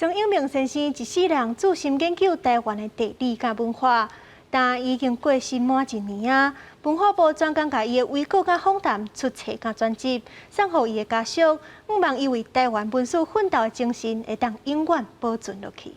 曾永明先生一世人注心研究台湾的地理甲文化，但已经过身满1年啊。文化部专工甲伊的遗稿甲访谈出册甲专辑，送互伊的家属，希望伊为台湾文史奋斗的精神会当永远保存落去。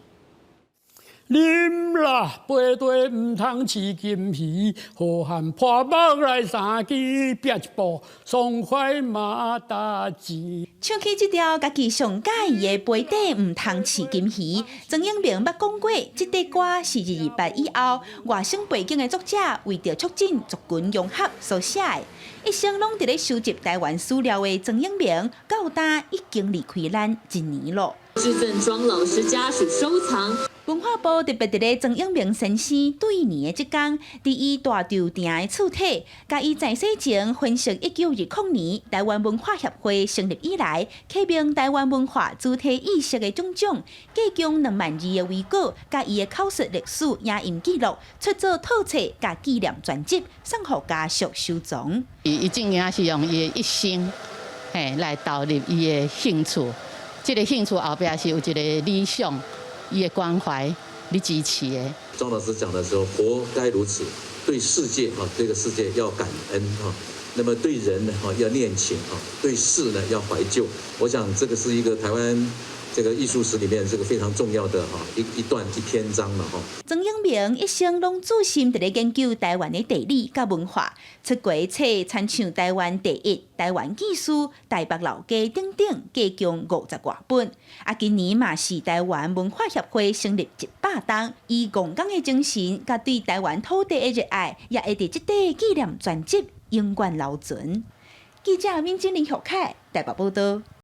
啉啦，背地唔通饲金鱼，好汉破目来三支，拼一步，爽快马达钱。唱起这条家己上喜欢的背底唔通饲金鱼，曾永明捌讲过，这首歌是228以后外省背景的作者为着促进族群融合所写的。一生拢伫咧收集台湾史料的曾永明，到今已经离开咱1年了。致赠庄老师家属收藏。 文化部特别伫咧曾永明先生对年的即天，伫伊大稻埕的厝体，甲伊在世前分析1920年台湾文化协会成立以来，启明台湾文化主体意识的种种，计将2万字的遗稿，甲伊的口述历史、影音记录，出做套册甲纪念专辑，送互家属收藏。伊正经是用伊的一生，来投入伊的兴趣。这个兴趣后壁是有一个理想。 伊的关怀，你支持的。庄老师讲的时候，活该如此，对世界这个世界要感恩那么对人呢要念情对事呢要怀旧。我想这个是一个台湾这个艺术史里面这个非常重要的一篇章了曾永明一生拢注心伫咧研究台湾的地理甲文化，出过册参像台湾第一、台湾纪书、台北老街等等，计共50多本。今年嘛是台湾文化协会成立100周，以共工的精神甲对台湾土地的热爱，也会伫这块纪念专辑永远留存。记者闵金玲、许凯台北报道。